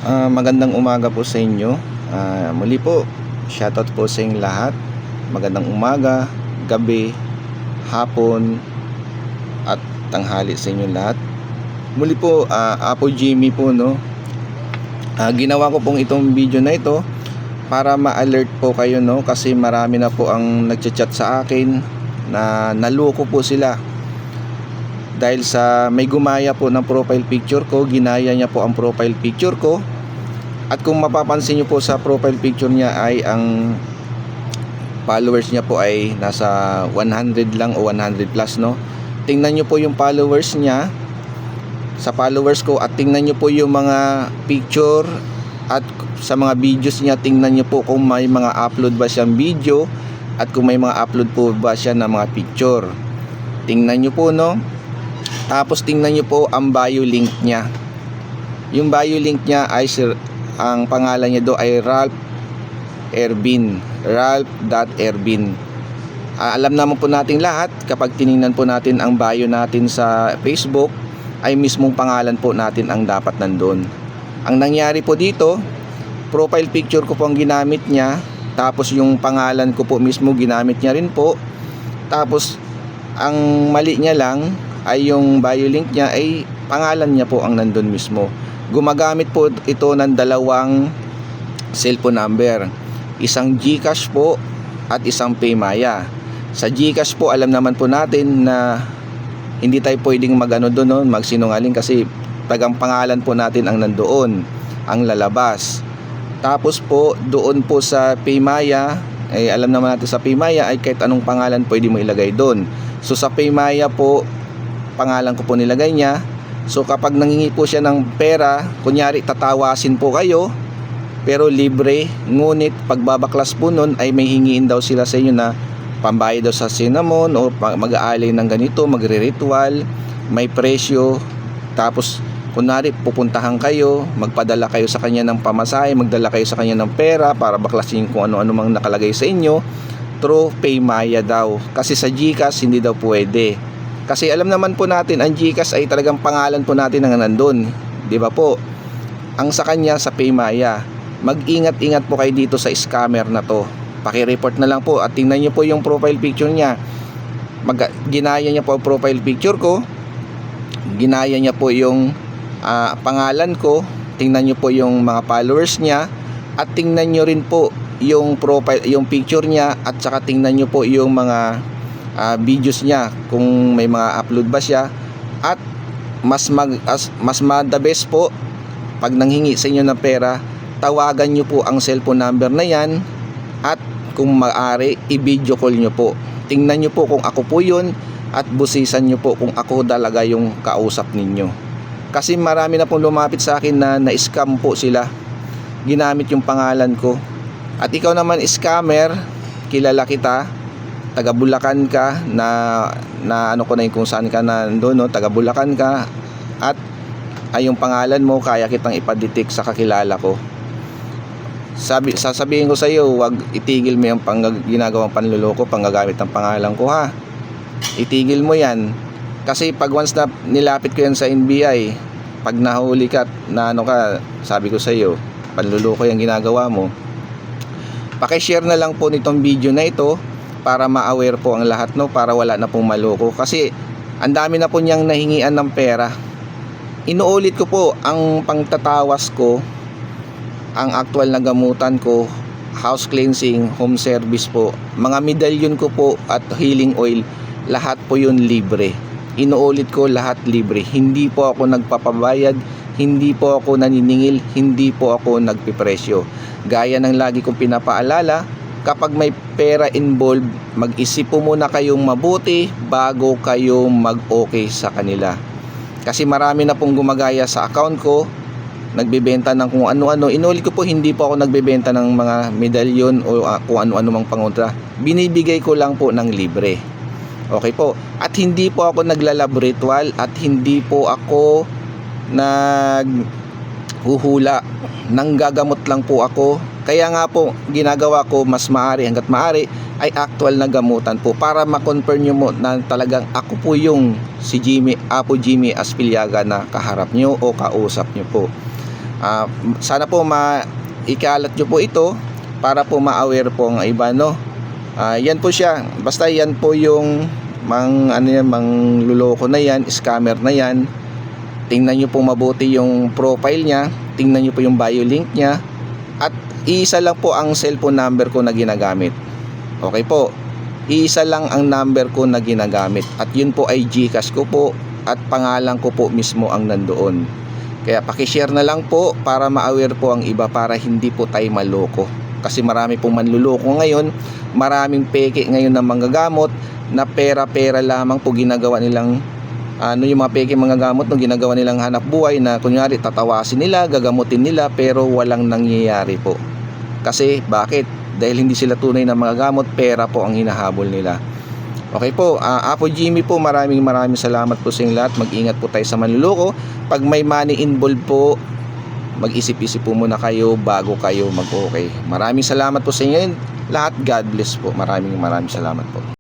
Magandang umaga po sa inyo. Muli po, shoutout po sa inyong lahat. Magandang umaga, gabi, hapon, at tanghali sa inyo lahat. Muli po, Apo Jimmy po, no. Ginawa ko pong itong video na ito para ma-alert po kayo, no, kasi marami na po ang nagchat-chat sa akin na naloko po sila. Dahil sa may gumaya po ng profile picture ko, ginaya niya po ang profile picture ko. At kung mapapansin niyo po sa profile picture niya ay ang followers niya po ay nasa 100 lang o 100 plus, no. Tingnan niyo po yung followers niya sa followers ko at tingnan niyo po yung mga picture at sa mga videos niya, tingnan niyo po kung may mga upload ba siyang video at kung may mga upload po ba siya ng mga picture. Tingnan niyo po, no. Tapos tingnan nyo po ang bio link niya. Yung bio link niya ay ang pangalan niya do ay Ralph Erbin. Ralph.Erbin. Alam naman po natin lahat kapag tiningnan po natin ang bio natin sa Facebook ay mismong pangalan po natin ang dapat nandun. Ang nangyari po dito, profile picture ko po ang ginamit niya, tapos yung pangalan ko po mismo ginamit niya rin po. Tapos ang mali niya lang ay yung bio link niya ay pangalan niya po ang nandun mismo. Gumagamit po ito ng dalawang cellphone number, isang GCash po at isang Paymaya. Sa GCash po, alam naman po natin na hindi tayo pwedeng magano doon, no, magsinungaling kasi tagang pangalan po natin ang nandoon, ang lalabas. Tapos po doon po sa Paymaya, ay alam naman natin sa Paymaya ay kahit anong pangalan pwede mo ilagay doon. So sa Paymaya po, pangalan ko po nilagay niya. So kapag nangingi po siya ng pera, kunyari tatawasin po kayo pero libre, ngunit pagbabaklas po nun ay may hingiin daw sila sa inyo na pambayad daw sa cinnamon o mag-aalay ng ganito, magre-ritual, may presyo. Tapos kunwari pupuntahan kayo, magpadala kayo sa kanya ng pamasahe, magdala kayo sa kanya ng pera para baklasin kung ano-ano mang nakalagay sa inyo through Paymaya daw, kasi sa GCash hindi daw pwede. Kasi alam naman po natin, ang GCash ay talagang pangalan po natin ang nandun, di ba po? Ang sa kanya sa Paymaya. Mag-ingat-ingat po kayo dito sa scammer na to. Paki-report na lang po at tingnan niyo po yung profile picture niya. Ginaya niya po ang profile picture ko. Ginaya niya po yung pangalan ko. Tingnan niyo po yung mga followers niya at tingnan niyo rin po yung profile, yung picture niya, at saka tingnan niyo po yung mga videos niya kung may mga upload ba siya. At mas the best po, pag nanghingi sa inyo ng pera, tawagan nyo po ang cellphone number na yan at kung maaari i-video call nyo po. Tingnan nyo po kung ako po yun at busisan nyo po kung ako talaga yung kausap ninyo. Kasi marami na pong lumapit sa akin na na-scam po sila, ginamit yung pangalan ko. At ikaw naman scammer, kilala kita, taga Bulacan ka, na ano ko na yung kung saan ka nandoon, no? Taga Bulacan ka at ay yung pangalan mo kaya kitang ipadetect sa kakilala ko. Sasabihin ko sa iyo, wag itigil mo yung ginagawang panluloko, panggagamit ng pangalan ko, ha. Itigil mo yan. Kasi pag once na nilapit ko yan sa NBI, pag nahuli ka na ano ka, sabi ko sa iyo, panluloko yung ginagawa mo. Paki-share na lang po nitong video na ito para ma-aware po ang lahat, no, para wala na pong maloko. Kasi ang dami na po niyang nahingian ng pera. Inuulit ko po, ang pangtatawas ko, ang actual na gamutan ko, house cleansing, home service po, mga medallion ko po at healing oil, lahat po yun libre. Inuulit ko, lahat libre. Hindi po ako nagpapabayad, hindi po ako naniningil, hindi po ako nagpipresyo. Gaya ng lagi kong pinapaalala, kapag may pera involved, mag-isip po muna kayong mabuti bago kayo mag-okay sa kanila. Kasi marami na pong gumagaya sa account ko, nagbebenta ng kung ano-ano. Inulit ko po, hindi po ako nagbebenta ng mga medalyon o kung ano-ano mang pangontra. Binibigay ko lang po ng libre. Okay po. At hindi po ako naglalab ritual at hindi po ako naghuhula. Nanggagamot lang po ako. Kaya nga po, ginagawa ko mas maari, hanggat maari, ay actual na gamutan po para ma-confirm nyo mo na talagang ako po yung si Apo Jimmy Aspiliaga na kaharap nyo o kausap nyo po. Sana po ikalat nyo po ito para po ma-aware po ang iba, no? Yan po siya. Basta yan po yung mangluloko na yan, scammer na yan. Tingnan nyo po mabuti yung profile niya, tingnan nyo po yung bio link niya, at iisa lang po ang cellphone number ko na ginagamit. Okay po, iisa lang ang number ko na ginagamit, at yun po ay GCash ko po, at pangalan ko po mismo ang nandoon. Kaya pakishare na lang po para ma-aware po ang iba, para hindi po tayo maloko. Kasi marami pong manluloko ngayon, maraming peke ngayon na manggagamot, na pera-pera lamang po ginagawa nilang yung mga peke manggagamot, no, ginagawa nilang hanap buhay, na kunyari tatawasin nila, gagamutin nila, pero walang nangyayari po. Kasi bakit? Dahil hindi sila tunay na manggagamot, pera po ang hinahabol nila. Okay po, Apo Jimmy po, maraming salamat po sa inyong lahat. Mag-ingat po tayo sa manluloko. Pag may money involved po, mag-isip-isip po muna kayo bago kayo mag-okay. Maraming salamat po sa inyo lahat. God bless po. Maraming salamat po.